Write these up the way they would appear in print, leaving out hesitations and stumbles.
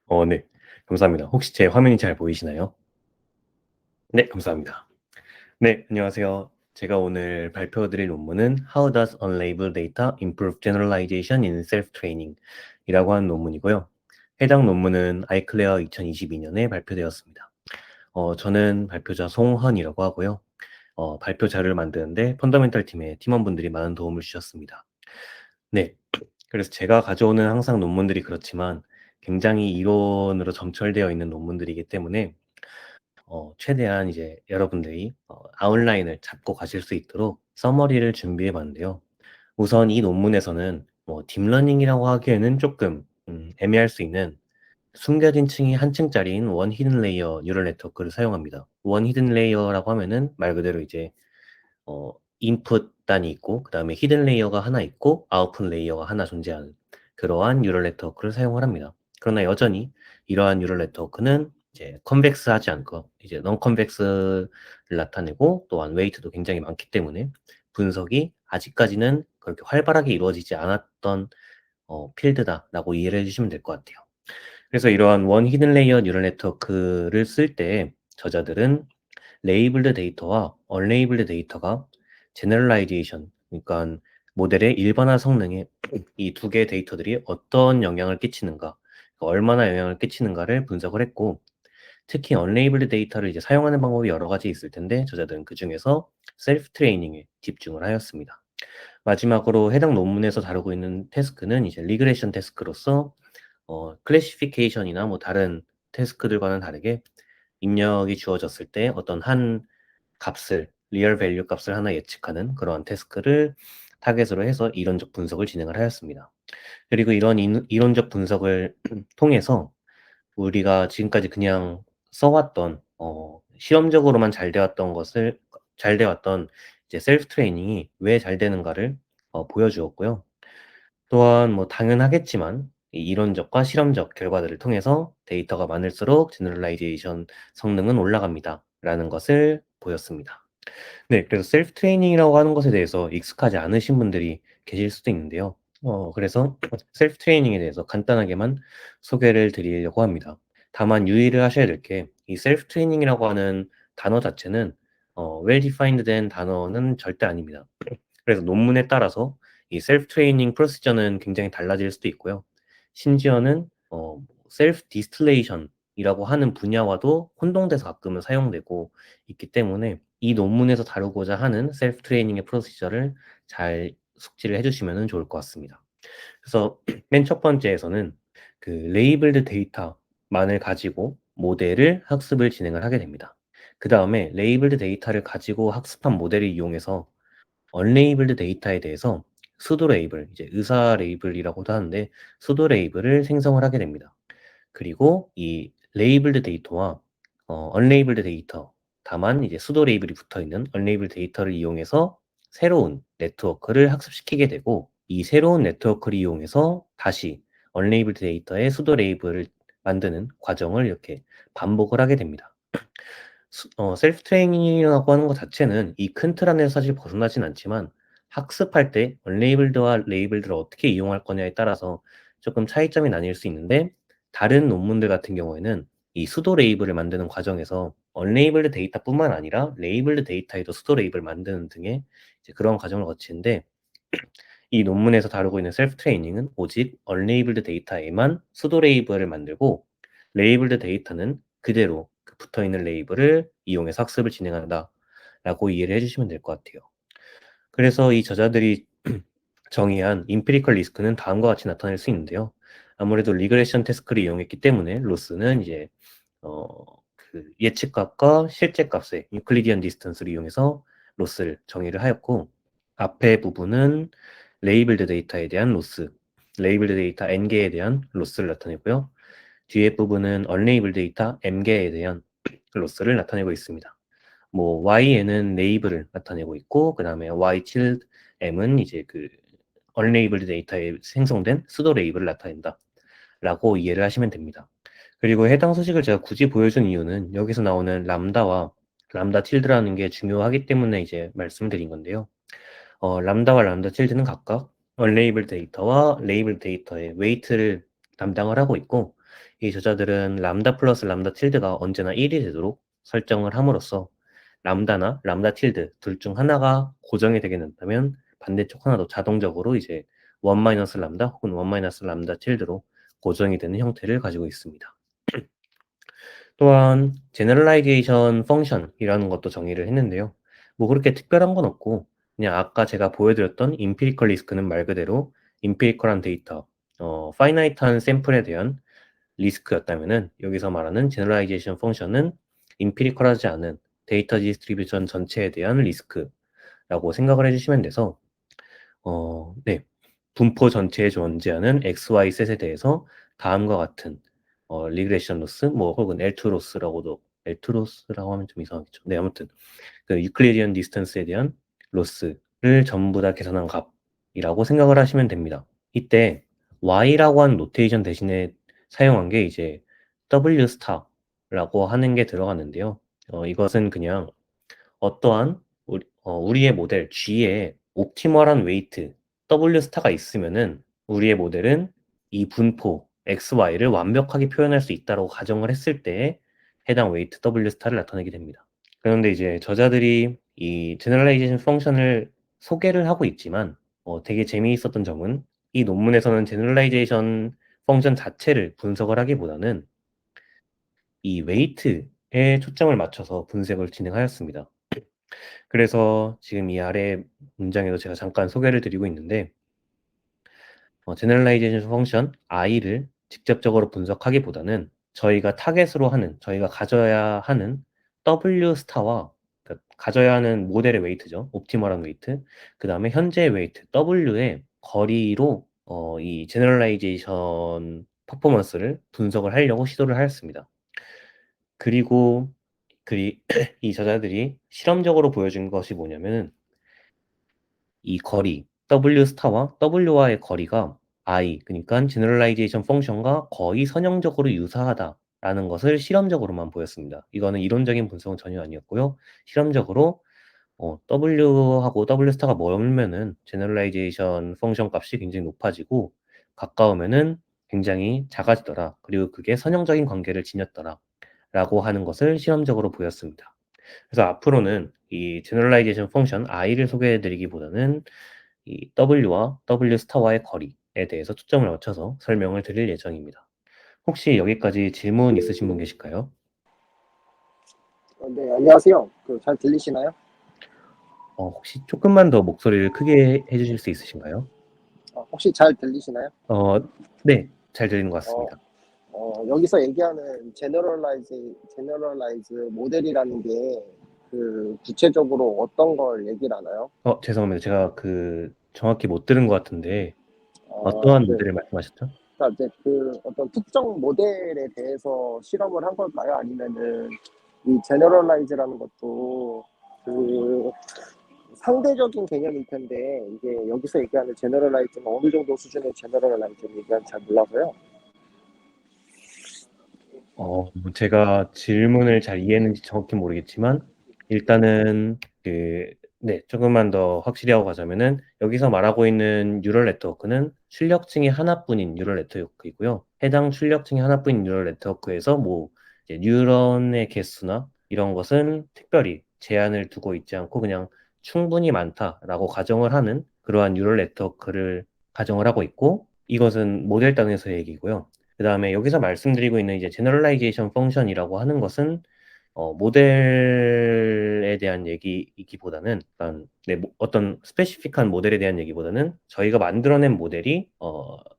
네. 감사합니다. 혹시 제 화면이 잘 보이시나요? 네, 감사합니다. 네, 안녕하세요. 제가 오늘 발표 드릴 논문은 How does unlabeled data improve generalization in self-training? 이라고 하는 논문이고요. 해당 논문은 아이클레어 2022년에 발표되었습니다. 저는 발표자 송헌이라고 하고요. 발표 자료를 만드는데 펀더멘탈 팀의 팀원분들이 많은 도움을 주셨습니다. 네. 그래서 제가 가져오는 항상 논문들이 그렇지만 굉장히 이론으로 점철되어 있는 논문들이기 때문에 최대한 이제 여러분들이 아웃라인을 잡고 가실 수 있도록 서머리를 준비해 봤는데요. 우선 이 논문에서는 뭐 딥러닝이라고 하기에는 조금 애매할 수 있는 숨겨진 층이 한 층짜리인 원 히든 레이어 뉴럴 네트워크를 사용합니다. 원 히든 레이어라고 하면은 말 그대로 이제 어 인풋 단이 있고 그다음에 히든 레이어가 하나 있고 아웃풋 레이어가 하나 존재하는 그러한 뉴럴 네트워크를 사용을 합니다. 그러나 여전히 이러한 뉴럴 네트워크는 이제 컨벡스하지 않고 이제 non 컨벡스를 나타내고 또한 웨이트도 굉장히 많기 때문에 분석이 아직까지는 그렇게 활발하게 이루어지지 않았던 필드다라고 이해를 해 주시면 될 것 같아요. 그래서 이러한 원 히든 레이어 뉴럴 네트워크를 쓸 때 저자들은 레이블드 데이터와 언레이블드 데이터가 제너럴라이제이션, 그러니까 모델의 일반화 성능에 이 두 개의 데이터들이 어떤 영향을 끼치는가, 얼마나 영향을 끼치는가를 분석을 했고, 특히 언레이블드 데이터를 이제 사용하는 방법이 여러 가지 있을 텐데 저자들은 그 중에서 셀프 트레이닝에 집중을 하였습니다. 마지막으로 해당 논문에서 다루고 있는 태스크는 이제 리그레션 태스크로서 클래시피케이션이나 뭐 다른 태스크들과는 다르게 입력이 주어졌을 때 어떤 한 값을 리얼 밸류 값을 하나 예측하는 그러한 태스크를 타겟으로 해서 이론적 분석을 진행을 하였습니다. 그리고 이런 이론적 분석을 통해서 우리가 지금까지 그냥 써왔던 실험적으로만 잘 되었던 이제 셀프 트레이닝이 왜 잘 되는가를 보여주었고요. 또한 뭐 당연하겠지만 이 이론적과 실험적 결과들을 통해서 데이터가 많을수록 제너럴라이제이션 성능은 올라갑니다라는 것을 보였습니다. 네, 그래서 셀프 트레이닝이라고 하는 것에 대해서 익숙하지 않으신 분들이 계실 수도 있는데요. 그래서 셀프 트레이닝에 대해서 간단하게만 소개를 드리려고 합니다. 다만 유의를 하셔야 될 게 이 셀프 트레이닝이라고 하는 단어 자체는 well defined 된 단어는 절대 아닙니다. 그래서 논문에 따라서 이 셀프 트레이닝 프로시저는 굉장히 달라질 수도 있고요. 심지어는 셀프 디스틸레이션이라고 하는 분야와도 혼동돼서 가끔은 사용되고 있기 때문에 이 논문에서 다루고자 하는 셀프 트레이닝의 프로시저를 잘 숙지를 해주시면 좋을 것 같습니다. 그래서 맨 첫 번째에서는 그 레이블드 데이터만을 가지고 모델을 학습을 진행을 하게 됩니다. 그 다음에 레이블드 데이터를 가지고 학습한 모델을 이용해서 언레이블드 데이터에 대해서 수도 레이블, 이제 의사 레이블이라고도 하는데 수도 레이블을 생성을 하게 됩니다. 그리고 이 레이블드 데이터와 언레이블드 데이터, 다만 이제 수도 레이블이 붙어 있는 언레이블드 데이터를 이용해서 새로운 네트워크를 학습시키게 되고 이 새로운 네트워크를 이용해서 다시 언레이블드 데이터의 수도 레이블을 만드는 과정을 이렇게 반복을 하게 됩니다. 셀프 트레이닝이라고 하는 것 자체는 이 큰 틀 안에서 사실 벗어나진 않지만 학습할 때 언레이블드와 레이블드를 어떻게 이용할 거냐에 따라서 조금 차이점이 나뉠 수 있는데 다른 논문들 같은 경우에는 이 수도 레이블을 만드는 과정에서 언레이블드 데이터뿐만 아니라 레이블드 데이터에도 수도 레이블을 만드는 등의 이제 그런 과정을 거치는데 이 논문에서 다루고 있는 셀프 트레이닝은 오직 언레이블드 데이터에만 수도 레이블을 만들고 레이블드 데이터는 그대로 그 붙어 있는 레이블을 이용해서 학습을 진행한다라고 이해를 해주시면 될 것 같아요. 그래서 이 저자들이 정의한 임피리컬 리스크는 다음과 같이 나타낼 수 있는데요. 아무래도 리그레션 태스크를 이용했기 때문에 로스는 이제 어, 그 예측값과 실제값의 유클리디언 디스턴스를 이용해서 로스를 정의를 하였고 앞에 부분은 레이블드 데이터에 대한 로스, 레이블드 데이터 n개에 대한 로스를 나타내고요. 뒤에 부분은 언레이블드 데이터 m개에 대한 로스를 나타내고 있습니다. 뭐 y에는 레이블을 나타내고 있고 그 다음에 y7 m은 이제 그 언레이블드 데이터에 생성된 수도 레이블을 나타낸다 라고 이해를 하시면 됩니다. 그리고 해당 소식을 제가 굳이 보여준 이유는 여기서 나오는 람다와 람다 틸드라는 게 중요하기 때문에 이제 말씀드린 건데요. 람다와 람다 틸드는 각각 언레이블 데이터와 레이블 데이터의 웨이트를 담당을 하고 있고 이 저자들은 람다 플러스 람다 틸드가 언제나 1이 되도록 설정을 함으로써 람다나 람다 틸드 둘 중 하나가 고정이 되게 된다면 반대쪽 하나도 자동적으로 이제 1 마이너스 람다 혹은 1 마이너스 람다 틸드로 고정이 되는 형태를 가지고 있습니다. 또한 제너럴라이제이션 펑션이라는 것도 정의를 했는데요. 뭐 그렇게 특별한 건 없고 그냥 아까 제가 보여드렸던 임피리컬 리스크는 말 그대로 임피리컬한 데이터, 파이나이트한 샘플에 대한 리스크였다면은 여기서 말하는 제너럴라이제이션 펑션은 임피리컬하지 않은 데이터 디스트리뷰션 전체에 대한 리스크라고 생각을 해주시면 돼서 네. 분포 전체에 존재하는 XY 셋에 대해서 다음과 같은 리그레션 로스, 뭐 혹은 L2 로스라고도 L2 로스라고 하면 좀 이상하겠죠. 네, 아무튼 그 유클리디언 디스턴스에 대한 로스를 전부 다 계산한 값이라고 생각을 하시면 됩니다. 이때 Y라고 하는 노테이션 대신에 사용한 게 이제 W 스타라고 하는 게 들어가는데요. 이것은 그냥 어떠한 우리의 모델 G에 옵티멀한 웨이트 W 스타가 있으면은 우리의 모델은 이 분포 XY를 완벽하게 표현할 수 있다고 가정을 했을 때 해당 웨이트 W 스타를 나타내게 됩니다. 그런데 이제 저자들이 이 제너럴라이제이션 펑션을 소개를 하고 있지만 되게 재미있었던 점은 이 논문에서는 제너럴라이제이션 펑션 자체를 분석을 하기보다는 이 웨이트에 초점을 맞춰서 분석을 진행하였습니다. 그래서 지금 이 아래 문장에도 제가 잠깐 소개를 드리고 있는데 제너럴라이제이션 펑션 i를 직접적으로 분석하기보다는 저희가 타겟으로 하는, 저희가 가져야 하는 W 스타와 그러니까 가져야 하는 모델의 웨이트죠. 옵티멀한 웨이트. 그 다음에 현재의 웨이트 W의 거리로 이 제너럴라이제이션 퍼포먼스를 분석을 하려고 시도를 하였습니다. 그리고 이 저자들이 실험적으로 보여준 것이 뭐냐면은 이 거리 W 스타와 W와의 거리가 I, 그러니까 제너럴라이제이션 펑션과 거의 선형적으로 유사하다라는 것을 실험적으로만 보였습니다. 이거는 이론적인 분석은 전혀 아니었고요. 실험적으로 W하고 W 스타가 멀면은 제너럴라이제이션 펑션 값이 굉장히 높아지고 가까우면은 굉장히 작아지더라. 그리고 그게 선형적인 관계를 지녔더라. 라고 하는 것을 실험적으로 보였습니다. 그래서 앞으로는 이 제너럴라이제이션 펑션 i를 소개해 드리기보다는 이 W와 W 스타와의 거리에 대해서 초점을 맞춰서 설명을 드릴 예정입니다. 혹시 여기까지 질문 있으신 분 계실까요? 네, 안녕하세요. 잘 들리시나요? 혹시 조금만 더 목소리를 크게 해주실 수 있으신가요? 혹시 잘 들리시나요? 네, 잘 들리는 것 어, 같습니다. 여기서 얘기하는 제너럴라이즈 모델이라는 게 구체적으로 어떤 걸 얘기를 하나요? 죄송합니다. 제가 정확히 못 들은 것 같은데 어떠한 네. 모델을 말씀하셨죠? 그러니까 이제 어떤 특정 모델에 대해서 실험을 한 걸까요? 아니면은 이 제너럴라이즈라는 것도 그 상대적인 개념일 텐데 이게 여기서 얘기하는 제너럴라이즈는 어느 정도 수준의 제너럴라이즈를 얘기하는지 잘 몰라서요. 제가 질문을 잘 이해했는지 정확히 모르겠지만, 일단은, 네, 조금만 더 확실히 하고 가자면은, 여기서 말하고 있는 뉴럴 네트워크는 출력층이 하나뿐인 뉴럴 네트워크이고요. 해당 출력층이 하나뿐인 뉴럴 네트워크에서 이제 뉴런의 개수나 이런 것은 특별히 제한을 두고 있지 않고 그냥 충분히 많다라고 가정을 하는 그러한 뉴럴 네트워크를 가정을 하고 있고, 이것은 모델 단에서의 얘기고요. 그 다음에 여기서 말씀드리고 있는 이제 제너럴라이제이션 펑션이라고 하는 것은 모델에 대한 얘기이기보다는 어떤 스페시픽한 모델에 대한 얘기보다는 저희가 만들어낸 모델이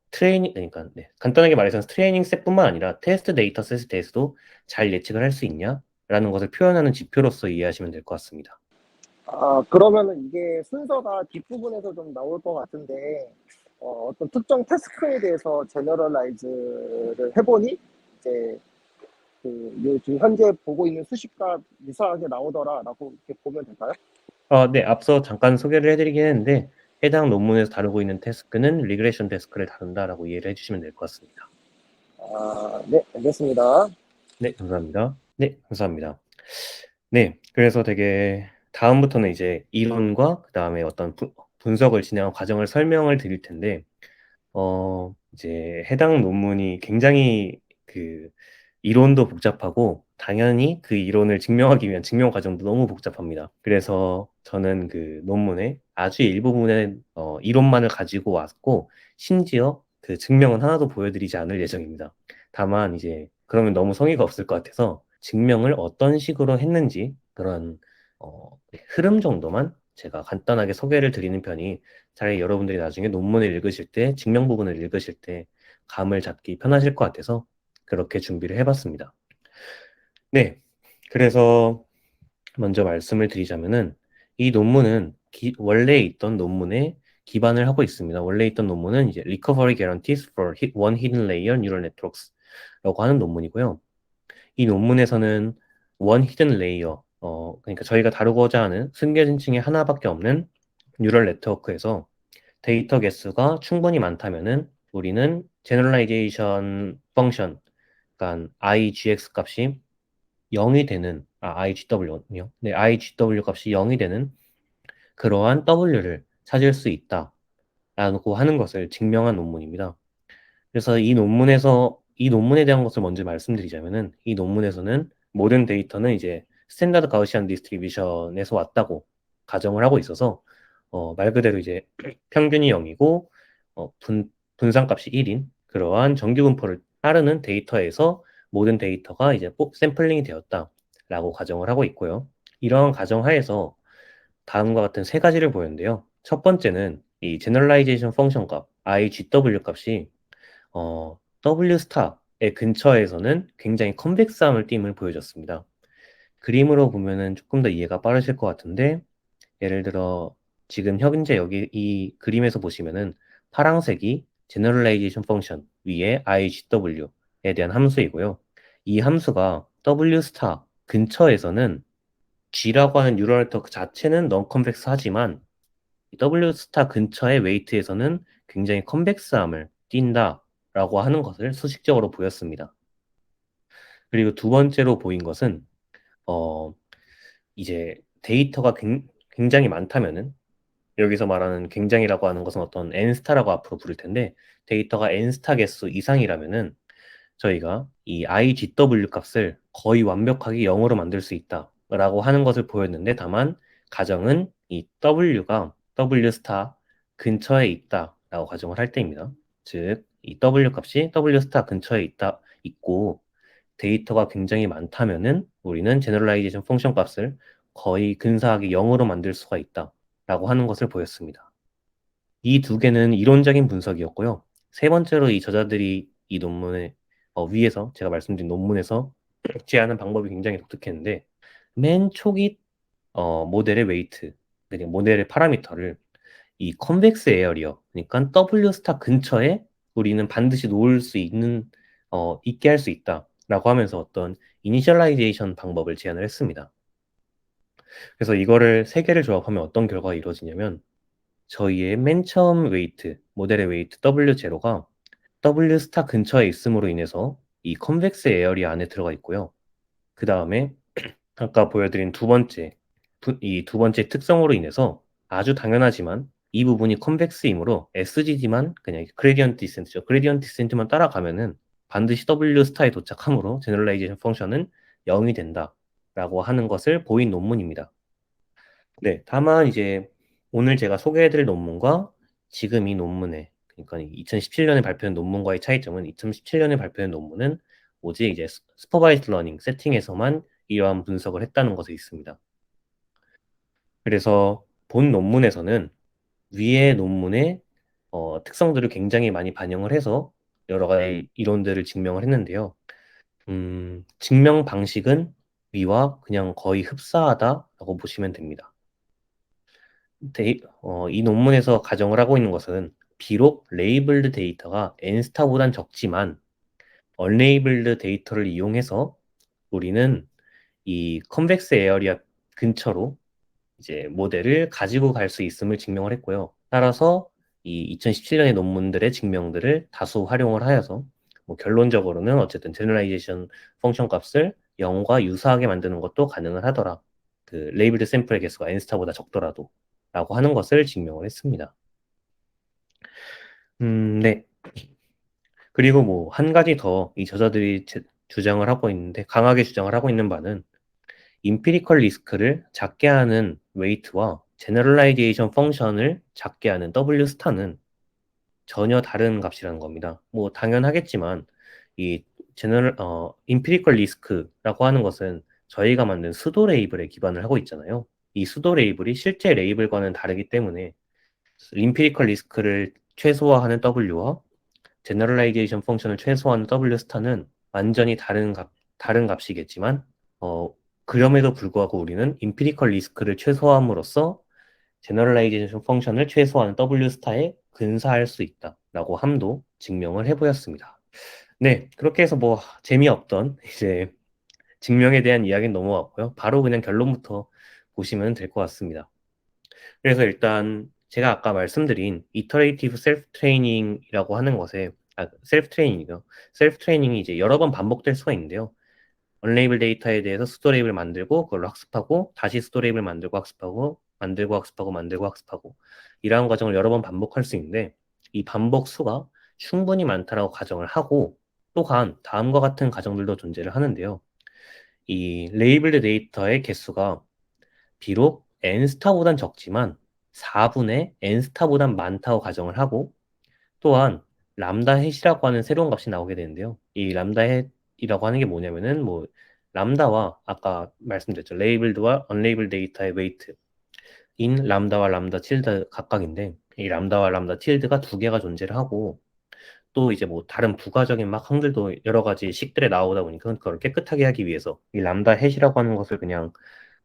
그러니까 간단하게 말해서 트레이닝 셋뿐만 아니라 테스트 데이터 셋에 대해서도 잘 예측을 할 수 있냐라는 것을 표현하는 지표로서 이해하시면 될 것 같습니다. 그러면은 이게 순서가 뒷부분에서 좀 나올 것 같은데, 어떤 특정 태스크에 대해서 제너럴라이즈를 해보니, 이제, 지금 현재 보고 있는 수식과 유사하게 나오더라라고 이렇게 보면 될까요? 네, 앞서 잠깐 소개를 해드리긴 했는데 해당 논문에서 다루고 있는 태스크는 리그레션 태스크를 다룬다라고 이해를 해주시면 될 것 같습니다. 네, 알겠습니다. 네, 감사합니다. 네, 감사합니다. 네, 그래서 되게 다음부터는 이제 이론과 그 다음에 어떤 분석을 진행한 과정을 설명을 드릴 텐데, 이제 해당 논문이 굉장히 그 이론도 복잡하고 당연히 그 이론을 증명하기 위한 증명 과정도 너무 복잡합니다. 그래서 저는 그 논문의 아주 일부분의 이론만을 가지고 왔고 심지어 그 증명은 하나도 보여드리지 않을 예정입니다. 다만 이제 그러면 너무 성의가 없을 것 같아서 증명을 어떤 식으로 했는지 그런 흐름 정도만 제가 간단하게 소개를 드리는 편이 차라리 여러분들이 나중에 논문을 읽으실 때, 증명 부분을 읽으실 때 감을 잡기 편하실 것 같아서 그렇게 준비를 해봤습니다. 네. 그래서 먼저 말씀을 드리자면은 이 논문은 원래 있던 논문에 기반을 하고 있습니다. 원래 있던 논문은 이제 Recovery Guarantees for One Hidden Layer Neural Networks라고 하는 논문이고요. 이 논문에서는 One Hidden Layer, 그러니까 저희가 다루고자 하는 숨겨진 층이 하나밖에 없는 뉴럴 네트워크에서 데이터 개수가 충분히 많다면은 우리는 제너럴라이제이션 펑션, 그러니까 IGX 값이 0이 되는, IGW요. 네, IGW 값이 0이 되는 그러한 W를 찾을 수 있다라고 하는 것을 증명한 논문입니다. 그래서 이 논문에 대한 것을 먼저 말씀드리자면은, 이 논문에서는 모든 데이터는 이제 스탠다드 가우시안 디스트리뷰션에서 왔다고 가정을 하고 있어서, 말 그대로 이제 평균이 0이고, 분산값이 1인 그러한 정규분포를 따르는 데이터에서 모든 데이터가 이제 샘플링이 되었다라고 가정을 하고 있고요. 이러한 가정하에서 다음과 같은 세 가지를 보였는데요. 첫 번째는 이 제너럴라이제이션 펑션 값, IGW 값이 W 스타의 근처에서는 굉장히 컨벡스함을 띠임을 보여줬습니다. 그림으로 보면은 조금 더 이해가 빠르실 것 같은데, 예를 들어 지금 현재 여기 이 그림에서 보시면은 파란색이 제너럴라이제이션 펑션 위에 IGW에 대한 함수이고요. 이 함수가 W 스타 근처에서는 G라고 하는 뉴럴 네트워크 자체는 넌 컨벡스 하지만 W 스타 근처의 웨이트에서는 굉장히 컨벡스함을 띈다라고 하는 것을 수식적으로 보였습니다. 그리고 두 번째로 보인 것은 어 이제 데이터가 굉장히 많다면은, 여기서 말하는 굉장이라고 하는 것은 어떤 n스타라고 앞으로 부를 텐데, 데이터가 n스타 개수 이상이라면은 저희가 이 IGW 값을 거의 완벽하게 0으로 만들 수 있다라고 하는 것을 보였는데, 다만 가정은 이 W가 W 스타 근처에 있다라고 가정을 할 때입니다. 즉, 이 W 값이 W 스타 근처에 있고 데이터가 굉장히 많다면은 우리는 제너럴라이제이션 펑션 값을 거의 근사하게 0으로 만들 수가 있다라고 하는 것을 보였습니다. 이 두 개는 이론적인 분석이었고요. 세 번째로 이 저자들이 이 논문의 위에서 제가 말씀드린 논문에서 제안한 방법이 굉장히 독특했는데, 맨 초기 모델의 웨이트, 그러니까 모델의 파라미터를 이 컨벡스 에어리어, 그러니까 W 스타 근처에 우리는 반드시 놓을 수 있게 할 수 있다라고 하면서 어떤 이니셜라이제이션 방법을 제안을 했습니다. 그래서 이거를 세 개를 조합하면 어떤 결과가 이루어지냐면, 저희의 맨 처음 웨이트, 모델의 웨이트 W0가 W 스타 근처에 있음으로 인해서 이 컨벡스 에어리어 안에 들어가 있고요. 그 다음에 아까 보여드린 이 두 번째 특성으로 인해서 아주 당연하지만 이 부분이 컨벡스이므로 SGD만 그냥 그레디언트 디센트죠. 그레디언트 디센트만 따라가면은 반드시 W 스타에 도착하므로 제너럴라이제이션 펑션은 0이 된다라고 하는 것을 보인 논문입니다. 네, 다만 이제 오늘 제가 소개해드릴 논문과 지금 이 논문의, 그러니까 2017년에 발표한 논문과의 차이점은, 2017년에 발표한 논문은 오직 이제 슈퍼바이즈드 러닝 세팅에서만 이러한 분석을 했다는 것에 있습니다. 그래서 본 논문에서는 위의 논문의 특성들을 굉장히 많이 반영을 해서 여러 가지 이론들을 증명을 했는데요. 증명 방식은 위와 그냥 거의 흡사하다라고 보시면 됩니다. 이 논문에서 가정을 하고 있는 것은 비록 레이블드 데이터가 n스타보단 적지만 언레이블드 데이터를 이용해서 우리는 이 컨벡스 에어리아 근처로 이제 모델을 가지고 갈 수 있음을 증명을 했고요. 따라서 이 2017년의 논문들의 증명들을 다수 활용을 하여서 뭐 결론적으로는 어쨌든 제너럴라이제이션 펑션 값을 0과 유사하게 만드는 것도 가능을 하더라. 그 레이블드 샘플의 개수가 n스타보다 적더라도 라고 하는 것을 증명을 했습니다. 네. 그리고 뭐 한 가지 더 이 저자들이 주장을 하고 있는데 강하게 주장을 하고 있는 바는 임피리컬 리스크를 작게 하는 웨이트와 제너럴라이제이션 펑션을 작게 하는 W 스타는 전혀 다른 값이라는 겁니다. 뭐 당연하겠지만 이 임피리컬 리스크라고 하는 것은 저희가 만든 수도 레이블에 기반을 하고 있잖아요. 이 수도 레이블이 실제 레이블과는 다르기 때문에 임피리컬 리스크를 최소화하는 W와 제너럴라이제이션 펑션을 최소화하는 W 스타는 완전히 다른 값이겠지만 어, 그럼에도 불구하고 우리는 임피리컬 리스크를 최소화함으로써 제너럴라이제이션 펑션을 최소화하는 W 스타에 근사할 수 있다라고 함도 증명을 해보였습니다. 네, 그렇게 해서 뭐 재미없던 이제 증명에 대한 이야기는 넘어갔고요. 바로 그냥 결론부터 보시면 될 것 같습니다. 그래서 일단 제가 아까 말씀드린 이터레이티브 셀프 트레이닝이라고 하는 것에 셀프 트레이닝이요. 셀프 트레이닝이 이제 여러 번 반복될 수가 있는데요. 언레이블 데이터에 대해서 수도 레이블 만들고 그걸 학습하고 다시 수도 레이블 만들고 학습하고 만들고 학습하고 만들고 학습하고 이러한 과정을 여러 번 반복할 수 있는데 이 반복 수가 충분히 많다라고 가정을 하고 또한 다음과 같은 가정들도 존재를 하는데요. 이 레이블드 데이터의 개수가 비록 n스타보단 적지만 4분의 n스타보단 많다고 가정을 하고 또한 람다 햇이라고 하는 새로운 값이 나오게 되는데요. 이 람다 햇이라고 하는 게 뭐냐면은 뭐 람다와 아까 말씀드렸죠. 레이블드와 언레이블 데이터의 웨이트 인 람다와 람다 틸드 각각인데 이 람다와 람다 틸드가 두 개가 존재를 하고 또 이제 뭐 다른 부가적인 막 항들도 여러 가지 식들에 나오다 보니까 그걸 깨끗하게 하기 위해서 이 람다 햇이라고 하는 것을 그냥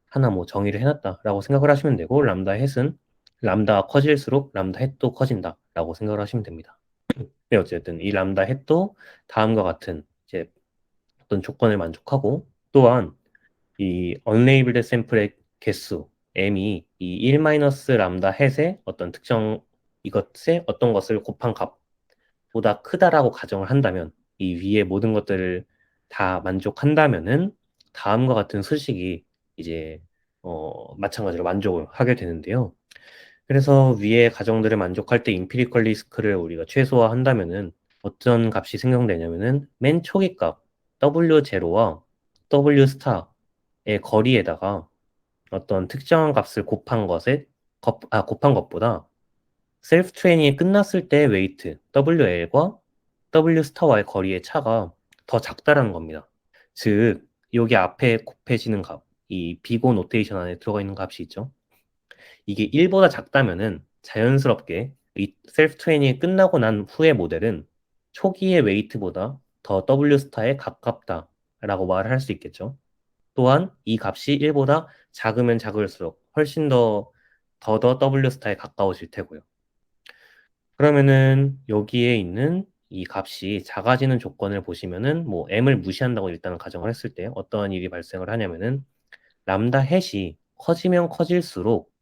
하나 뭐 정의를 해놨다라고 생각을 하시면 되고 람다 햇은 람다가 커질수록 람다 햇도 커진다라고 생각을 하시면 됩니다. 네, 어쨌든 이 람다 햇도 다음과 같은 이제 어떤 조건을 만족하고 또한 이 unlabeled 샘플의 개수 m이 이 1 람다 햇의 어떤 특정 이것의 어떤 것을 곱한 값보다 크다라고 가정을 한다면 이 위의 모든 것들을 다 만족한다면은 다음과 같은 수식이 이제 마찬가지로 만족을 하게 되는데요. 그래서 위의 가정들을 만족할 때 임피리컬 리스크를 우리가 최소화한다면은 어떤 값이 생성되냐면은 맨 초기 값 W0와 W 스타의 거리에다가 어떤 특정한 값을 곱한 것보다 셀프 트레이닝이 끝났을 때 웨이트 WL과 W 스타와의 거리의 차가 더 작다라는 겁니다. 즉 여기 앞에 곱해지는 값, 이 비고 노테이션 안에 들어가 있는 값이 있죠. 이게 1보다 작다면은 자연스럽게 이 셀프 트레이닝이 끝나고 난 후의 모델은 초기의 웨이트보다 더 W 스타에 가깝다라고 말을 할 수 있겠죠. 또한 이 값이 1보다 작으면 작을수록 훨씬 더 W 스타에 가까워질 테고요. 그러면은 여기에 있는 이 값이 작아지는 조건을 보시면은 뭐 m을 무시한다고 일단은 가정을 했을 때 어떠한 일이 발생을 하냐면은 람다 햇이 커지면 커질수록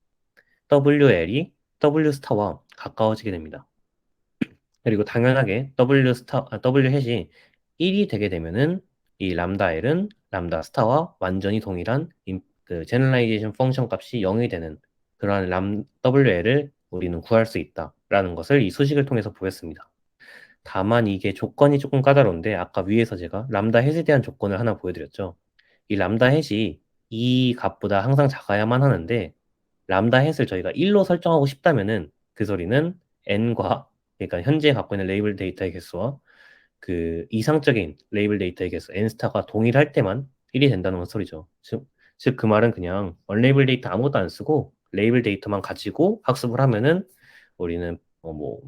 WL이 W 스타와 가까워지게 됩니다. 그리고 당연하게 W 햇이 1이 되게 되면은 이 람다 L은 람다 스타와 완전히 동일한 그 제너럴라이제이션 펑션 값이 0이 되는 그러한 WL을 우리는 구할 수 있다라는 것을 이 수식을 통해서 보였습니다. 다만 이게 조건이 조금 까다로운데 아까 위에서 제가 람다 햇에 대한 조건을 하나 보여드렸죠. 이 람다 햇이 이 값보다 항상 작아야만 하는데 람다 햇을 저희가 1로 설정하고 싶다면은 그 소리는 n과 그러니까 현재 갖고 있는 레이블 데이터의 개수와 그 이상적인 레이블 데이터의 개수 n스타가 동일할 때만 1이 된다는 소리죠. 즉 그 말은 그냥 언레이블 데이터 아무것도 안 쓰고 레이블 데이터만 가지고 학습을 하면은 우리는 뭐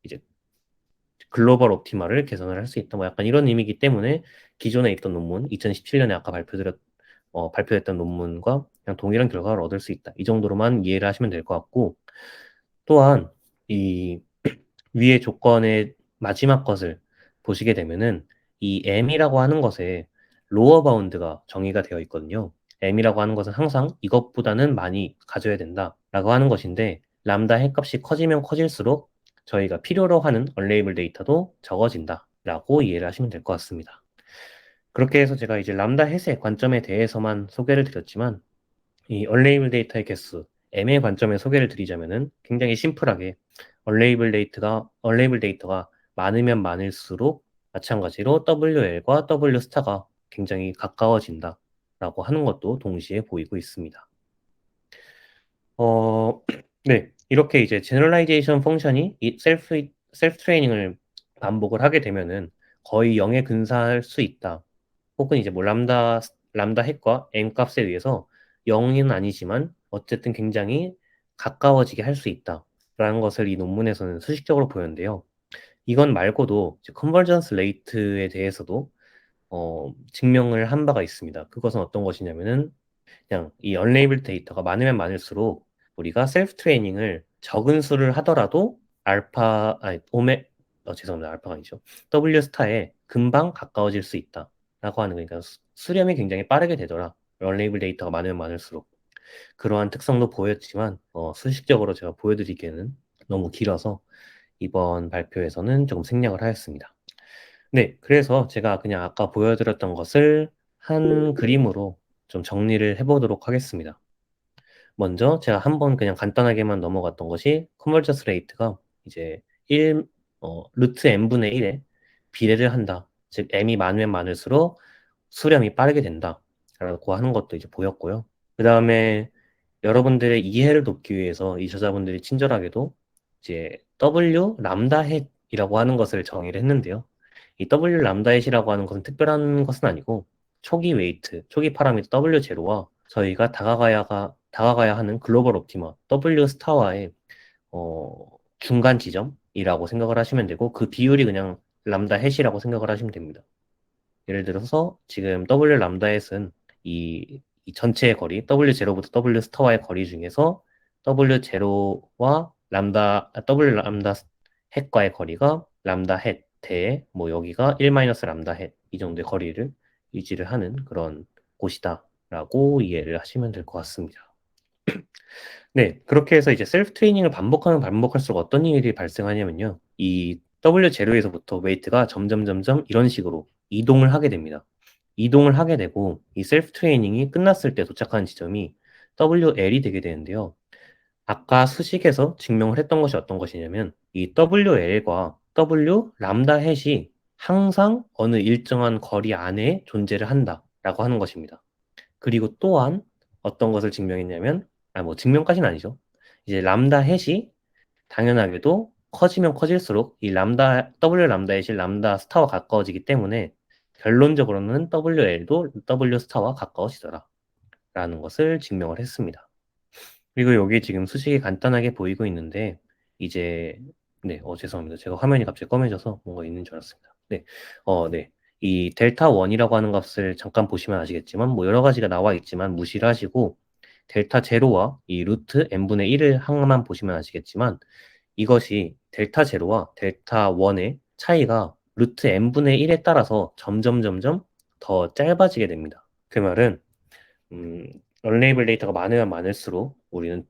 이제 글로벌 옵티마를 개선을 할 수 있다. 뭐 약간 이런 의미이기 때문에 기존에 있던 논문, 2017년에 아까 발표됐던 논문과 그냥 동일한 결과를 얻을 수 있다. 이 정도로만 이해를 하시면 될 것 같고, 또한 이 위의 조건의 마지막 것을 보시게 되면은 이 m이라고 하는 것에 로어 바운드가 정의가 되어 있거든요. m이라고 하는 것은 항상 이것보다는 많이 가져야 된다라고 하는 것인데 람다 핵값이 커지면 커질수록 저희가 필요로 하는 언레이블 데이터도 적어진다라고 이해를 하시면 될 것 같습니다. 그렇게 해서 제가 이제 람다 햇의 관점에 대해서만 소개를 드렸지만 이 언레이블 데이터의 개수, M의 관점에 소개를 드리자면은 굉장히 심플하게 언레이블 데이터가 많으면 많을수록 마찬가지로 WL과 W 스타가 굉장히 가까워진다라고 하는 것도 동시에 보이고 있습니다. 네, 이렇게 이제 제너럴라이제이션 펑션이 이 셀프 트레이닝을 반복을 하게 되면은 거의 0에 근사할 수 있다. 혹은 이제 뭐 람다 핵과 m 값에 의해서 0은 아니지만 어쨌든 굉장히 가까워지게 할 수 있다라는 것을 이 논문에서는 수식적으로 보였는데요. 이건 말고도 컨버전스 레이트에 대해서도 증명을 한 바가 있습니다. 그것은 어떤 것이냐면은 그냥 이 언레이블 데이터가 많으면 많을수록 우리가 셀프 트레이닝을 적은 수를 하더라도 죄송합니다. 알파가 아니죠. W 스타에 금방 가까워질 수 있다라고 하는 거니까 수렴이 굉장히 빠르게 되더라. 언레이블 데이터가 많으면 많을수록 그러한 특성도 보였지만 수식적으로 제가 보여드리기에는 너무 길어서 이번 발표에서는 조금 생략을 하였습니다. 네, 그래서 제가 그냥 아까 보여드렸던 것을 한 그림으로 좀 정리를 해보도록 하겠습니다. 먼저 제가 한번 그냥 간단하게만 넘어갔던 것이 컨버전스 레이트가 이제 루트 n분의 1에 비례를 한다. 즉 m이 많으면 많을수록 수렴이 빠르게 된다라고 하는 것도 이제 보였고요. 그 다음에 여러분들의 이해를 돕기 위해서 이 저자분들이 친절하게도 이제 W 람다 헷이라고 하는 것을 정의를 했는데요. 이 W 람다 헷이라고 하는 것은 특별한 것은 아니고 초기 파라미터 W0와 저희가 다가가야 하는 글로벌 옵티마 W 스타와의 중간 지점이라고 생각을 하시면 되고 그 비율이 그냥 람다 헷이라고 생각을 하시면 됩니다. 예를 들어서 지금 W 람다 헷은 이 전체의 거리 W0부터 W 스타와의 거리 중에서 W0와 W 람다 헷과의 거리가 람다 헷 대, 뭐 여기가 1 마이너스 람다 헷 이 정도의 거리를 유지를 하는 그런 곳이다라고 이해를 하시면 될 것 같습니다. 네, 그렇게 해서 이제 셀프 트레이닝을 반복하면 반복할수록 어떤 일이 발생하냐면요. 이 W0에서부터 웨이트가 점점 이런 식으로 이동을 하게 됩니다. 이동을 하게 되고 이 셀프 트레이닝이 끝났을 때 도착하는 지점이 WL이 되게 되는데요. 아까 수식에서 증명을 했던 것이 어떤 것이냐면 이 WL과 W 람다 헷이 항상 어느 일정한 거리 안에 존재를 한다라고 하는 것입니다. 그리고 또한 어떤 것을 증명했냐면 뭐 증명까지는 아니죠. 이제 람다 헷이 당연하게도 커지면 커질수록 이 W 람다 헷이 람다 스타와 가까워지기 때문에 결론적으로는 WL도 W 스타와 가까워지더라 라는 것을 증명을 했습니다. 그리고 여기 지금 수식이 간단하게 보이고 있는데 이제 네, 죄송합니다. 제가 화면이 갑자기 검해져서 뭔가 있는 줄 알았습니다. 네. 네. 이 델타 1이라고 하는 값을 잠깐 보시면 아시겠지만 뭐 여러 가지가 나와 있지만 무시를 하시고 델타 0와 이 루트 n분의 1을 항만 보시면 아시겠지만 이것이 델타 0와 델타 1의 차이가 루트 n분의 1에 따라서 점점 더 짧아지게 됩니다. 그 말은 언레이블 데이터가 많으면 많을수록 우리는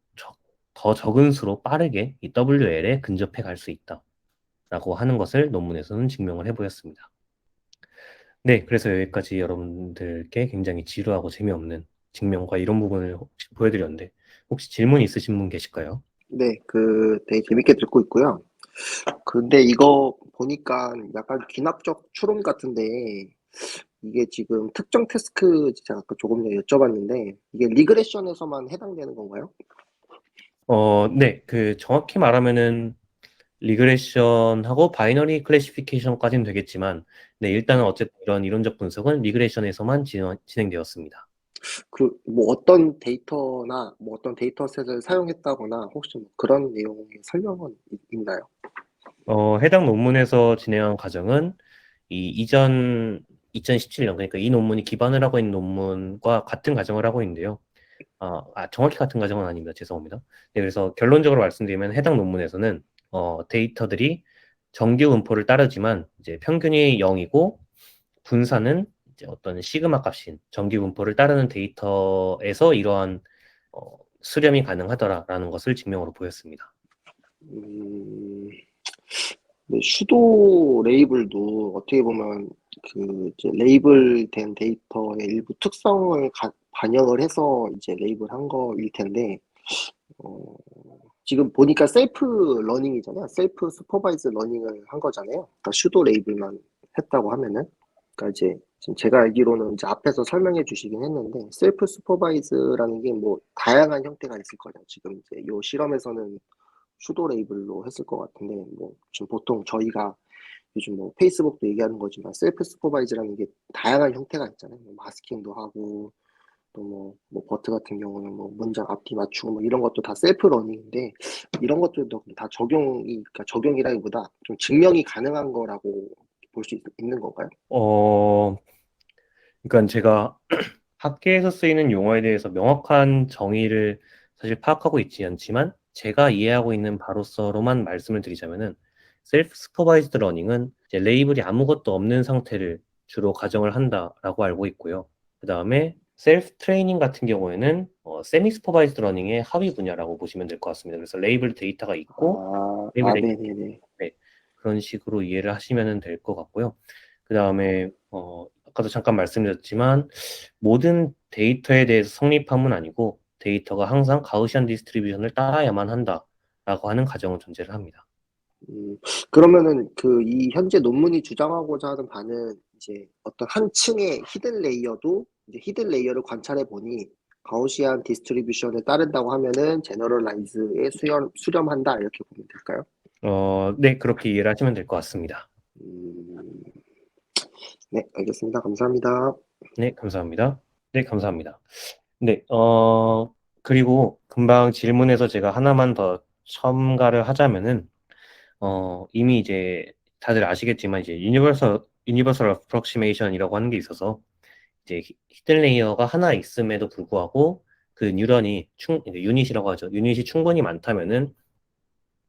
더 적은 수로 빠르게 이 WL에 근접해 갈 수 있다라고 하는 것을 논문에서는 증명을 해보였습니다. 네, 그래서 여기까지 여러분들께 굉장히 지루하고 재미없는 증명과 이런 부분을 혹시 보여드렸는데 혹시 질문 있으신 분 계실까요? 네, 되게 재밌게 듣고 있고요. 근데 이거 보니까 약간 귀납적 추론 같은데, 이게 지금 특정 태스크 제가 아까 조금 전에 여쭤봤는데, 이게 리그레션에서만 해당되는 건가요? 네, 그 정확히 말하면은 리그레션하고 바이너리 클래시피케이션까지는 되겠지만, 네, 일단은 어쨌든 이런 이론적 분석은 리그레션에서만 진행되었습니다. 뭐 어떤 데이터나 뭐 어떤 데이터셋을 사용했다거나 혹시 뭐 그런 내용의 설명은 있나요? 해당 논문에서 진행한 과정은 이 이전 2017년, 그러니까 이 논문이 기반을 하고 있는 논문과 같은 과정을 하고 있는데요. 정확히 같은 과정은 아닙니다. 죄송합니다. 네, 그래서 결론적으로 말씀드리면 해당 논문에서는 데이터들이 정규 분포를 따르지만 이제 평균이 0이고 분산은 이제 어떤 시그마 값인 정규 분포를 따르는 데이터에서 이러한 수렴이 가능하더라라는 것을 증명으로 보였습니다. 음, 네, 슈도 레이블도 어떻게 보면 이제 레이블된 데이터의 일부 특성을 반영을 해서 이제 레이블한 거일 텐데, 어, 지금 보니까 셀프 러닝이잖아요. 셀프 슈퍼바이즈 러닝을 한 거잖아요. 그러니까 슈도 레이블만 했다고 하면은. 그러니까 이제 지금 제가 알기로는 이제 앞에서 설명해 주시긴 했는데 셀프 슈퍼바이즈라는 게 뭐 다양한 형태가 있을 거예요. 지금 이제 요 실험에서는 슈도 레이블로 했을 것 같은데 뭐 지금 보통 저희가 요즘 뭐 페이스북도 얘기하는 거지만 셀프 슈퍼바이즈라는 게 다양한 형태가 있잖아요. 뭐 마스킹도 하고 또 뭐 버트 같은 경우는 뭐 문장 앞뒤 맞추고 뭐 이런 것도 다 셀프 러닝인데 이런 것들도 다 적용이 그러니까 적용이라기보다 좀 증명이 가능한 거라고 볼 수 있는 건가요? 어, 그러니까 제가 학계에서 쓰이는 용어에 대해서 명확한 정의를 사실 파악하고 있지 않지만 제가 이해하고 있는 바로서로만 말씀을 드리자면은 셀프 스퍼바이즈드 러닝은 이제 레이블이 아무것도 없는 상태를 주로 가정을 한다라고 알고 있고요. 그 다음에 셀프 트레이닝 같은 경우에는 세미 스퍼바이즈드 러닝의 하위 분야라고 보시면 될 것 같습니다. 그래서 레이블 데이터가 있고 레이블 데이터 네네네. 네, 그런 식으로 이해를 하시면 될 것 같고요. 그 다음에 아까도 잠깐 말씀드렸지만 모든 데이터에 대해서 성립함은 아니고 데이터가 항상 가우시안 디스트리뷰션을 따라야만 한다라고 하는 가정을 존재를 합니다. 음, 그러면은 그 이 현재 논문이 주장하고자 하는 바는 이제 어떤 한 층의 히든 레이어도 이제 히든 레이어를 관찰해 보니 가우시안 디스트리뷰션에 따른다고 하면은 제너럴라이즈에 수렴한다 이렇게 보면 될까요? 네, 그렇게 이해를 하시면 될 것 같습니다. 음, 네, 알겠습니다. 감사합니다. 네, 감사합니다. 네, 감사합니다. 네, 그리고 금방 질문에서 제가 하나만 더 첨가를 하자면은 이미 이제 다들 아시겠지만 이제 유니버설 어프록시메이션이라고 하는 게 있어서 이제 히든 레이어가 하나 있음에도 불구하고 그 뉴런이 이제 유닛이라고 하죠. 유닛이 충분히 많다면은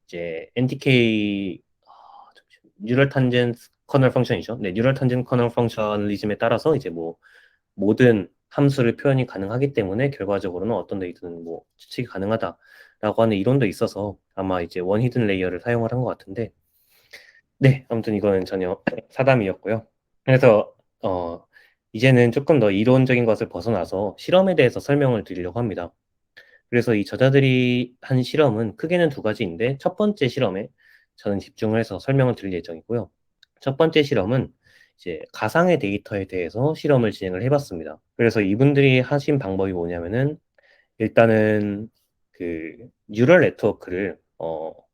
이제 NTK 뉴럴 탄젠트 커널 펑션이죠. 네, 뉴럴 탄젠트 커널 펑셔널리즘에 따라서 이제 뭐 모든 함수를 표현이 가능하기 때문에 결과적으로는 어떤 데이터는 뭐 추측이 가능하다라고 하는 이론도 있어서 아마 이제 원 히든 레이어를 사용을 한 것 같은데 네, 아무튼 이거는 전혀 사담이었고요. 그래서 이제는 조금 더 이론적인 것을 벗어나서 실험에 대해서 설명을 드리려고 합니다. 그래서 이 저자들이 한 실험은 크게는 두 가지인데 첫 번째 실험에 저는 집중을 해서 설명을 드릴 예정이고요. 첫 번째 실험은 이제 가상의 데이터에 대해서 실험을 진행을 해봤습니다. 그래서 이분들이 하신 방법이 뭐냐면은 일단은 그 뉴럴 네트워크를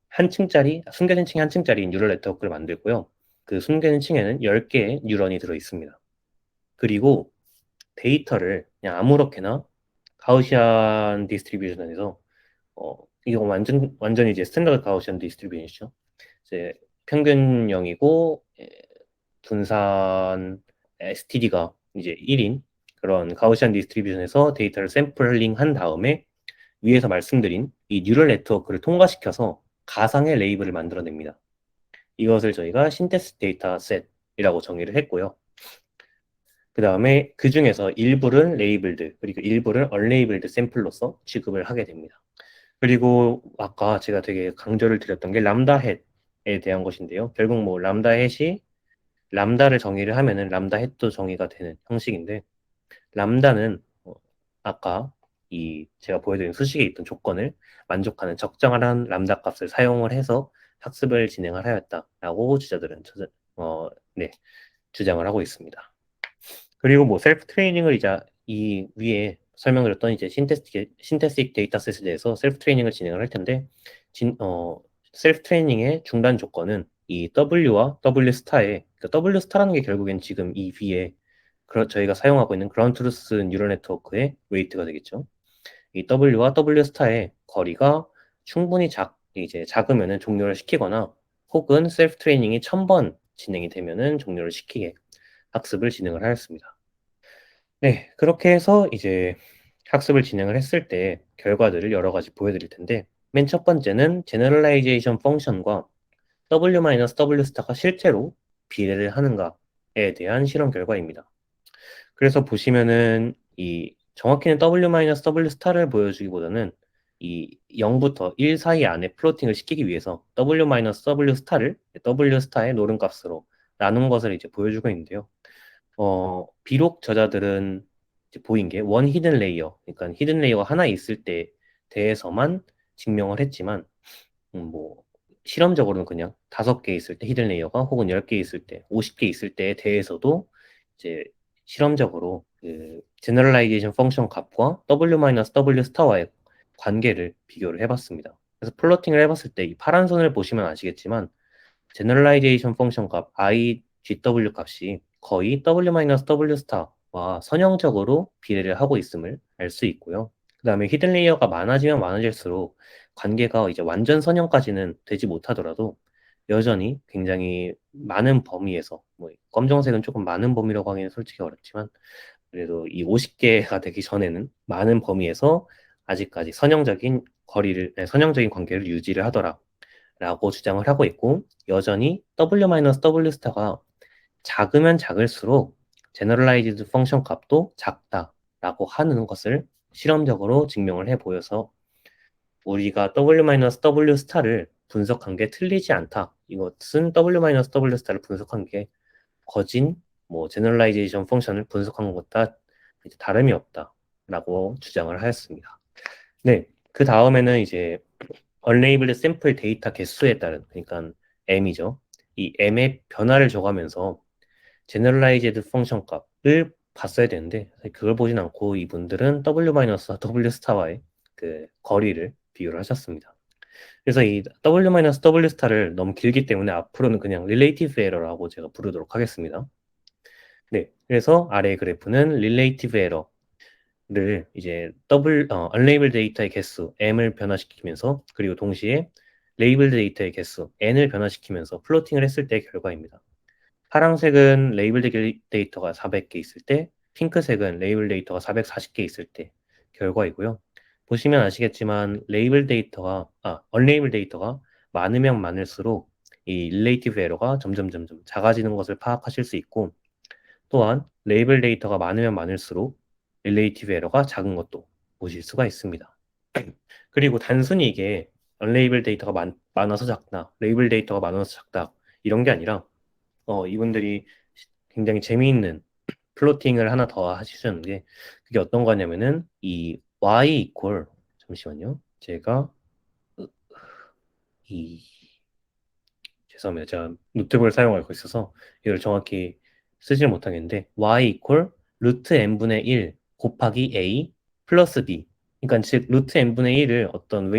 한 층짜리 숨겨진 층에 한 층짜리 뉴럴 네트워크를 만들고요. 그 숨겨진 층에는 10개의 뉴런이 들어 있습니다. 그리고 데이터를 그냥 아무렇게나 가우시안 디스트리뷰션에서 이거 완전히 이제 스탠다드 가우시안 디스트리뷰션이죠. 이제 평균형이고 분산 STD가 이제 1인 그런 가우시안 디스트리뷰션에서 데이터를 샘플링 한 다음에 위에서 말씀드린 이 뉴럴 네트워크를 통과시켜서 가상의 레이블을 만들어냅니다. 이것을 저희가 신테스 데이터 셋이라고 정의를 했고요. 그 다음에 그 중에서 일부를 레이블드 그리고 일부를 언레이블드 샘플로서 취급을 하게 됩니다. 그리고 아까 제가 되게 강조를 드렸던 게 람다 헷에 대한 것인데요. 결국 뭐 람다 헷이 람다를 정의를 하면은 람다 헷도 정의가 되는 형식인데 람다는 아까 이 제가 보여드린 수식에 있던 조건을 만족하는 적정한 람다 값을 사용을 해서 학습을 진행을 하였다라고 네, 주장을 하고 있습니다. 그리고 뭐 셀프 트레이닝을 이제 이 위에 설명드렸던 이제 신테스틱 데이터셋에 대해서 셀프 트레이닝을 진행을 할 텐데 셀프 트레이닝의 중단 조건은 이 W와 W 스타의 그러니까 W 스타라는 게 결국엔 지금 이 위에 저희가 사용하고 있는 그라운드 트루스 뉴럴 네트워크의 웨이트가 되겠죠. 이 W와 W 스타의 거리가 충분히 이제 작으면은 종료를 시키거나 혹은 셀프 트레이닝이 1000번 진행이 되면은 종료를 시키게 학습을 진행을 하였습니다. 네, 그렇게 해서 이제 학습을 진행을 했을 때 결과들을 여러 가지 보여드릴 텐데 맨 첫 번째는 제너럴라이제이션 펑션과 W-W 스타가 실제로 비례를 하는가에 대한 실험 결과입니다. 그래서 보시면은 이 정확히는 W-W 스타를 보여주기보다는 이 0부터 1 사이 안에 플로팅을 시키기 위해서 W-W 스타를 W 스타의 노름값으로 나눈 것을 이제 보여주고 있는데요. 비록 저자들은 이제 보인 게 원 히든 레이어, 그러니까 히든 레이어가 하나 있을 때 대해서만 증명을 했지만 뭐 실험적으로는 그냥 5개 있을 때 히든 레이어가 혹은 10개 있을 때, 50개 있을 때에 대해서도 이제 실험적으로 그 제너럴라이제이션 펑션 값과 W-W 스타와의 관계를 비교를 해봤습니다. 그래서 플로팅을 해봤을 때 이 파란 선을 보시면 아시겠지만 제너럴라이제이션 펑션 값 IGW 값이 거의 W-W 스타와 선형적으로 비례를 하고 있음을 알 수 있고요. 그 다음에 히든 레이어가 많아지면 많아질수록 관계가 이제 완전 선형까지는 되지 못하더라도 여전히 굉장히 많은 범위에서, 뭐 검정색은 조금 많은 범위라고 하기는 솔직히 어렵지만 그래도 이 50개가 되기 전에는 많은 범위에서 아직까지 선형적인 관계를 유지를 하더라라고 주장을 하고 있고, 여전히 W-W 스타가 작으면 작을수록 제너럴라이즈드 펑션 값도 작다라고 하는 것을 실험적으로 증명을 해 보여서 우리가 W-W 스타를 분석한 게 틀리지 않다. 이것은 W-W 스타를 분석한 게 거진 뭐 제너럴라이제이션 펑션을 분석한 것보다 이제 다름이 없다라고 주장을 하였습니다. 네, 그 다음에는 이제 언레이블드 샘플 데이터 개수에 따른, 그러니까 M이죠. 이 M의 변화를 줘가면서 제너럴라이즈드 펑션 값을 봤어야 되는데 그걸 보진 않고 이분들은 W 스타와의 그 거리를 비교를 하셨습니다. 그래서 이 W 스타를 너무 길기 때문에 앞으로는 그냥 릴레이티브 에러라고 제가 부르도록 하겠습니다. 네, 그래서 아래 그래프는 릴레이티브 에러를 이제 언레이블 데이터의 개수 M을 변화시키면서 그리고 동시에 레이블 데이터의 개수 N을 변화시키면서 플로팅을 했을 때 결과입니다. 파란색은 레이블 데이터가 400개 있을 때, 핑크색은 레이블 데이터가 440개 있을 때 결과이고요. 보시면 아시겠지만 언레이블 데이터가 많으면 많을수록 이 릴레이티브 에러가 점점 작아지는 것을 파악하실 수 있고, 또한 레이블 데이터가 많으면 많을수록 릴레이티브 에러가 작은 것도 보실 수가 있습니다. 그리고 단순히 이게 언레이블 데이터가 많아서 작다, 레이블 데이터가 많아서 작다 이런 게 아니라 이분들이 굉장히 재미있는 플로팅을 하나 더 하시셨는데 그게 어떤 거냐면은 이 y 이퀄 잠시만요. 제가 이 죄송합니다. 제가 노트북을 사용하고 있어서 이걸 정확히 쓰질 못하겠는데 y 이퀄 루트 n분의 1 곱하기 a 플러스 b, 그러니까 즉 루트 n분의 1을 어떤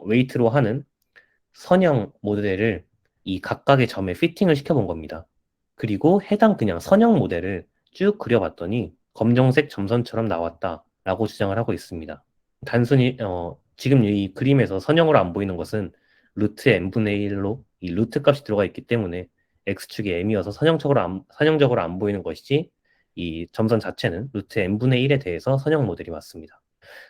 웨이트로 하는 선형 모델을 이 각각의 점에 피팅을 시켜본 겁니다. 그리고 해당 그냥 선형 모델을 쭉 그려봤더니 검정색 점선처럼 나왔다라고 주장을 하고 있습니다. 단순히 지금 이 그림에서 선형으로 안 보이는 것은 루트 n분의 1로 이 루트 값이 들어가 있기 때문에 x축이 m이어서 선형적으로 안 보이는 것이지 이 점선 자체는 루트 n분의 1에 대해서 선형 모델이 맞습니다.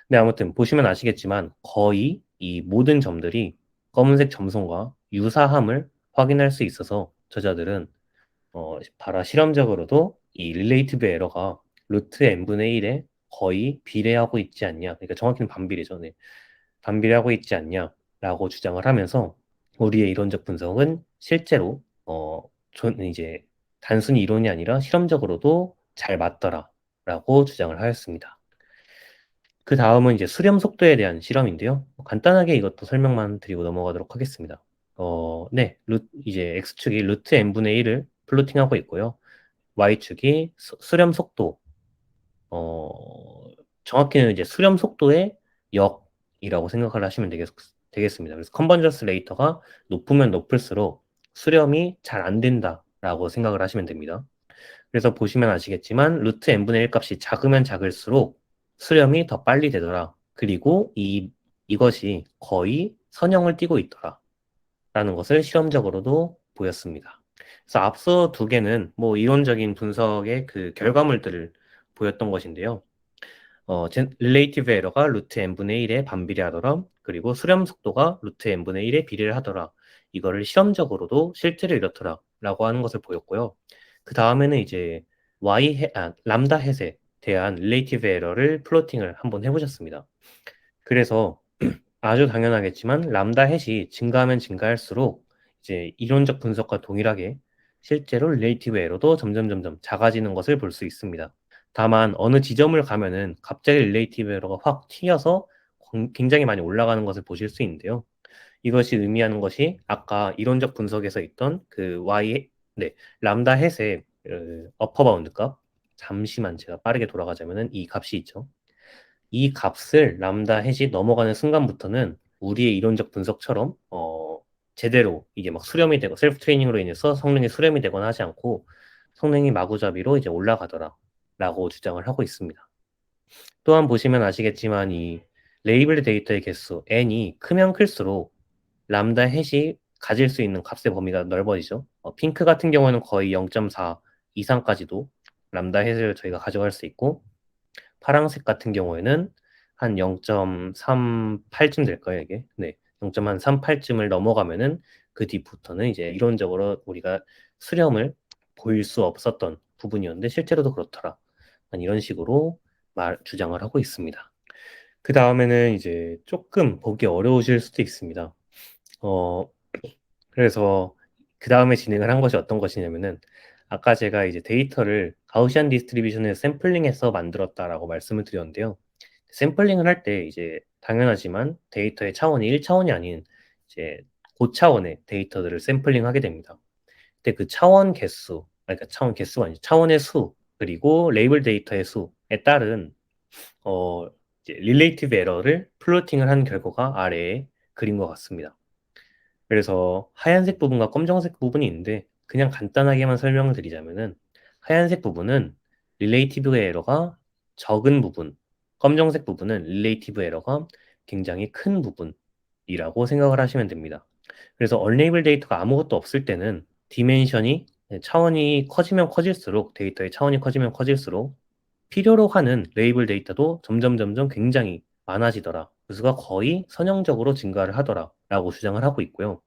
네, 아무튼 보시면 아시겠지만 거의 이 모든 점들이 검은색 점선과 유사함을 확인할 수 있어서 저자들은 바로 실험적으로도 이 릴레이티브 에러가 루트 n분의 1에 거의 비례하고 있지 않냐, 그러니까 정확히는 반비례죠. 네. 반비례하고 있지 않냐라고 주장을 하면서 우리의 이론적 분석은 실제로 이제 단순히 이론이 아니라 실험적으로도 잘 맞더라라고 주장을 하였습니다. 그 다음은 이제 수렴 속도에 대한 실험인데요. 간단하게 이것도 설명만 드리고 넘어가도록 하겠습니다. 네, 이제 x축이 루트 n분의 1을 플로팅하고 있고요. y축이 수렴 속도, 어, 정확히는 이제 수렴 속도의 역이라고 생각을 하시면 되겠습니다. 그래서 컨버전스 레이터가 높으면 높을수록 수렴이 잘 안 된다라고 생각을 하시면 됩니다. 그래서 보시면 아시겠지만 루트 n분의 1 값이 작으면 작을수록 수렴이 더 빨리 되더라. 그리고 이것이 거의 선형을 띠고 있더라. 라는 것을 실험적으로도 보였습니다. 그래서 앞서 두 개는 뭐 이론적인 분석의 그 결과물들을 보였던 것인데요. 릴레이티브 에러가 루트 n분의 1에 반비례하더라. 그리고 수렴 속도가 루트 n분의 1에 비례를 하더라. 이거를 실험적으로도 실제로 이렇더라. 라고 하는 것을 보였고요. 그 다음에는 이제 람다 햇에 대한 릴레이티브 에러를 플로팅을 한번 해보셨습니다. 그래서 아주 당연하겠지만 람다 햇이 증가하면 증가할수록 이제 이론적 분석과 동일하게 실제로 릴레이티브 에러도 점점 작아지는 것을 볼 수 있습니다. 다만 어느 지점을 가면은 갑자기 릴레이티브 에러가 확 튀어서 굉장히 많이 올라가는 것을 보실 수 있는데요. 이것이 의미하는 것이 아까 이론적 분석에서 있던 그 람다 햇의 어퍼 바운드 값, 잠시만 제가 빠르게 돌아가자면은 이 값이 있죠. 이 값을 람다 햇이 넘어가는 순간부터는 우리의 이론적 분석처럼 제대로 이게 막 수렴이 되고 셀프 트레이닝으로 인해서 성능이 수렴이 되거나 하지 않고 성능이 마구잡이로 이제 올라가더라라고 주장을 하고 있습니다. 또한 보시면 아시겠지만 이 레이블 데이터의 개수 n이 크면 클수록 람다 햇이 가질 수 있는 값의 범위가 넓어지죠. 핑크 같은 경우는 거의 0.4 이상까지도 람다 햇을 저희가 가져갈 수 있고 파란색 같은 경우에는 한 0.38쯤 될 거예요, 이게. 네. 0.38쯤을 넘어가면은 그 뒤부터는 이제 이론적으로 우리가 수렴을 보일 수 없었던 부분이었는데 실제로도 그렇더라. 이런 식으로 주장을 하고 있습니다. 그 다음에는 이제 조금 보기 어려우실 수도 있습니다. 어, 그래서 그 다음에 진행을 한 것이 어떤 것이냐면은 아까 제가 이제 데이터를 가우시안 디스트리뷰션을 샘플링해서 만들었다라고 말씀을 드렸는데요. 샘플링을 할 때 이제 당연하지만 데이터의 차원이 1차원이 아닌 이제 고차원의 데이터들을 샘플링하게 됩니다. 근데 그 차원 개수, 그러니까 차원 개수가 아니죠. 차원의 수 그리고 레이블 데이터의 수에 따른 이제 릴레이티브 에러를 플로팅을 한 결과가 아래에 그린 것 같습니다. 그래서 하얀색 부분과 검정색 부분이 있는데 그냥 간단하게만 설명을 드리자면은 하얀색 부분은 릴레이티브 에러가 적은 부분, 검정색 부분은 릴레이티브 에러가 굉장히 큰 부분이라고 생각을 하시면 됩니다. 그래서 언레이블 데이터가 아무것도 없을 때는 디멘션이 차원이 커지면 커질수록 데이터의 차원이 커지면 커질수록 필요로 하는 레이블 데이터도 점점 굉장히 많아지더라. 그 수가 거의 선형적으로 증가를 하더라라고 주장을 하고 있고요.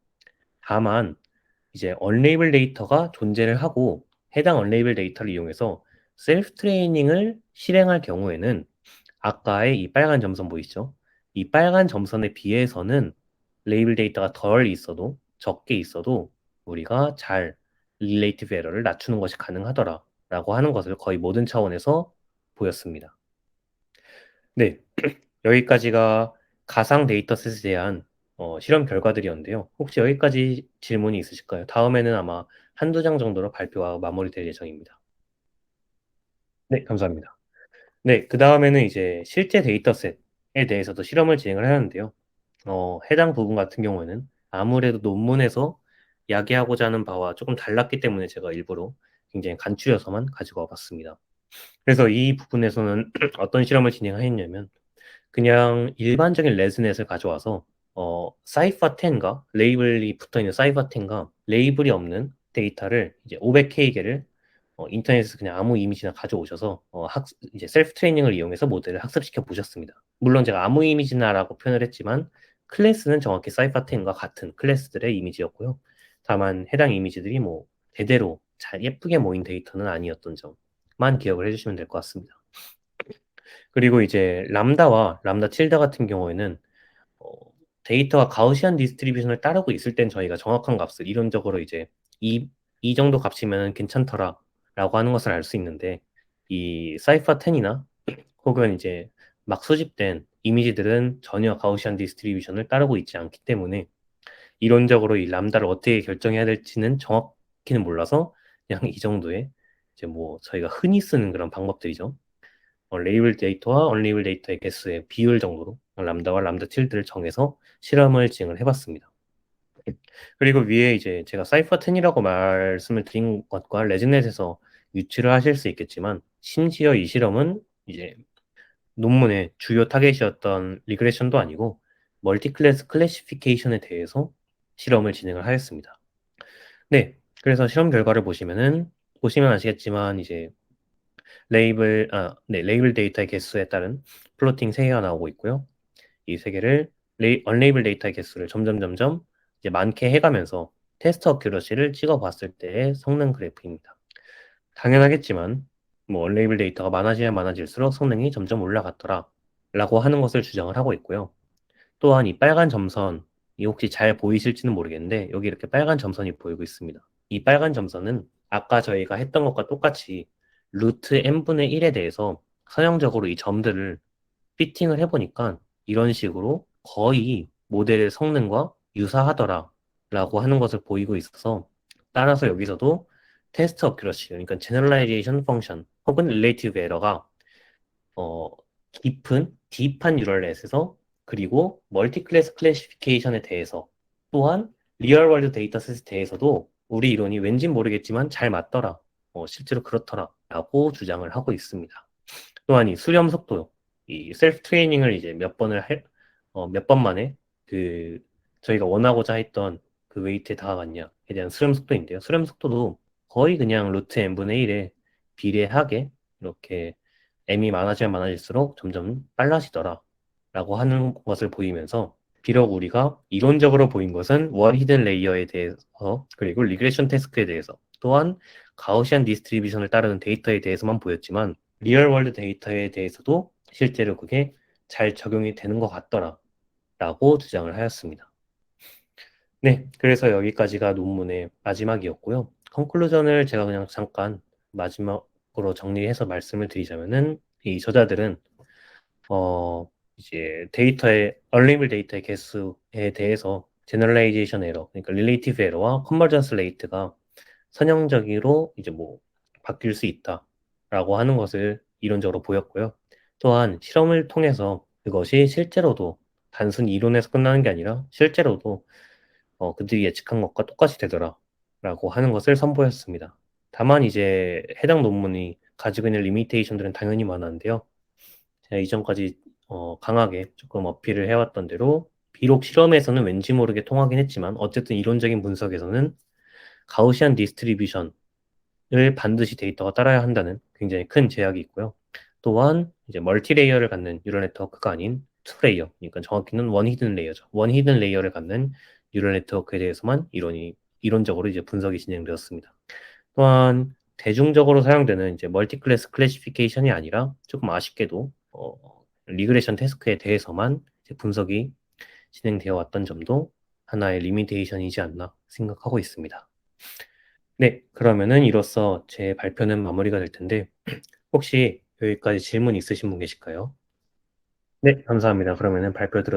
다만 이제 언레이블 데이터가 존재를 하고 해당 언레이블 데이터를 이용해서 셀프 트레이닝을 실행할 경우에는 아까의 이 빨간 점선 보이시죠? 이 빨간 점선에 비해서는 레이블 데이터가 덜 있어도 적게 있어도 우리가 잘 릴레이티브 에러를 낮추는 것이 가능하더라라고 하는 것을 거의 모든 차원에서 보였습니다. 네, 여기까지가 가상 데이터셋에 대한 실험 결과들이었는데요. 혹시 여기까지 질문이 있으실까요? 다음에는 아마 한두 장 정도로 발표가 마무리될 예정입니다. 네, 감사합니다. 네, 그 다음에는 이제 실제 데이터셋에 대해서도 실험을 진행을 하는데요. 해당 부분 같은 경우에는 아무래도 논문에서 야기하고자 하는 바와 조금 달랐기 때문에 제가 일부러 굉장히 간추려서만 가지고 와봤습니다. 그래서 이 부분에서는 어떤 실험을 진행했냐면 그냥 일반적인 레즈넷을 가져와서 사이파10과 레이블이 붙어있는 사이파10과 레이블이 없는 데이터를 이제 500K개를 인터넷에서 그냥 아무 이미지나 가져오셔서 이제 셀프 트레이닝을 이용해서 모델을 학습시켜 보셨습니다. 물론 제가 아무 이미지나라고 표현을 했지만 클래스는 정확히 사이파10과 같은 클래스들의 이미지였고요. 다만 해당 이미지들이 뭐 대대로 잘 예쁘게 모인 데이터는 아니었던 점만 기억을 해주시면 될 것 같습니다. 그리고 이제 람다와 람다 틸다 같은 경우에는 어, 데이터가 가우시안 디스트리뷰션을 따르고 있을 땐 저희가 정확한 값을 이론적으로 이제 이 정도 값이면 괜찮더라 라고 하는 것을 알 수 있는데 이 사이파 10이나 혹은 이제 막 수집된 이미지들은 전혀 가우시안 디스트리뷰션을 따르고 있지 않기 때문에 이론적으로 이 람다를 어떻게 결정해야 될지는 정확히는 몰라서 그냥 이 정도의 이제 뭐 저희가 흔히 쓰는 그런 방법들이죠. 레이블 데이터와 언레이블 데이터의 개수의 비율 정도로 람다와 람다 틸드를 정해서 실험을 진행을 해봤습니다. 그리고 위에 이제 제가 사이퍼10이라고 말씀을 드린 것과 레즈넷에서 유추를 하실 수 있겠지만 심지어 이 실험은 이제 논문의 주요 타겟이었던 리그레션도 아니고 멀티클래스 클래시피케이션에 대해서 실험을 진행을 하였습니다. 네, 그래서 실험 결과를 보시면 아시겠지만 이제 레이블 데이터의 개수에 따른 플로팅 3개가 나오고 있고요. 이 3개를 언레이블 데이터의 개수를 점점 이제 많게 해가면서 테스트 어큐러시를 찍어봤을 때의 성능 그래프입니다. 당연하겠지만 뭐 언레이블 데이터가 많아지면 많아질수록 성능이 점점 올라갔더라 라고 하는 것을 주장을 하고 있고요. 또한 이 빨간 점선이 혹시 잘 보이실지는 모르겠는데 여기 이렇게 빨간 점선이 보이고 있습니다. 이 빨간 점선은 아까 저희가 했던 것과 똑같이 루트 n분의 1에 대해서 선형적으로 이 점들을 피팅을 해보니까 이런 식으로 거의 모델의 성능과 유사하더라라고 하는 것을 보이고 있어서 따라서 여기서도 테스트 어큐러시, 그러니까 제너럴라이제이션 펑션 혹은 릴레이티브 에러가 어, 깊은 딥한 뉴럴넷에서 그리고 멀티 클래스 클래시피케이션에 대해서 또한 리얼 월드 데이터셋에 대해서도 우리 이론이 왠진 모르겠지만 잘 맞더라. 실제로 그렇더라. 라고 주장을 하고 있습니다. 또한 이 수렴 속도, 이 셀프 트레이닝을 이제 몇 번 만에 그 저희가 원하고자 했던 그 웨이트에 다가갔냐에 대한 수렴 속도인데요. 수렴 속도도 거의 그냥 루트 n분의 1에 비례하게 이렇게 m이 많아지면 많아질수록 점점 빨라지더라 라고 하는 것을 보이면서 비록 우리가 이론적으로 보인 것은 원 히든 레이어에 대해서 그리고 리그레션 태스크에 대해서 또한 가우시안 디스트리뷰션을 따르는 데이터에 대해서만 보였지만 리얼 월드 데이터에 대해서도 실제로 그게 잘 적용이 되는 것 같더라 라고 주장을 하였습니다. 네, 그래서 여기까지가 논문의 마지막이었고요. 컨클루전을 제가 그냥 잠깐 마지막으로 정리해서 말씀을 드리자면은 이 저자들은 이제 얼레이블 데이터의 개수에 대해서 제너럴라이제이션 에러, 그러니까 릴레이티브 에러와 컨버전스 레이트가 선형적으로 이제 뭐 바뀔 수 있다라고 하는 것을 이론적으로 보였고요. 또한 실험을 통해서 그것이 실제로도 단순히 이론에서 끝나는 게 아니라 실제로도 그들이 예측한 것과 똑같이 되더라라고 하는 것을 선보였습니다. 다만 이제 해당 논문이 가지고 있는 리미테이션들은 당연히 많은데요. 제가 이전까지 강하게 조금 어필을 해왔던 대로 비록 실험에서는 왠지 모르게 통하긴 했지만 어쨌든 이론적인 분석에서는 가우시안 디스트리뷰션을 반드시 데이터가 따라야 한다는 굉장히 큰 제약이 있고요. 또한 이제 멀티 레이어를 갖는 뉴럴 네트워크가 아닌 투 레이어, 그러니까 정확히는 원 히든 레이어죠. 원 히든 레이어를 갖는 뉴럴 네트워크에 대해서만 이론적으로 이제 분석이 진행되었습니다. 또한 대중적으로 사용되는 이제 멀티 클래스 클래시피케이션이 아니라 조금 아쉽게도 리그레션 태스크에 대해서만 이제 분석이 진행되어 왔던 점도 하나의 리미테이션이지 않나 생각하고 있습니다. 네, 그러면은 이로써 제 발표는 마무리가 될 텐데 혹시 여기까지 질문 있으신 분 계실까요? 네, 감사합니다. 그러면은 발표 들어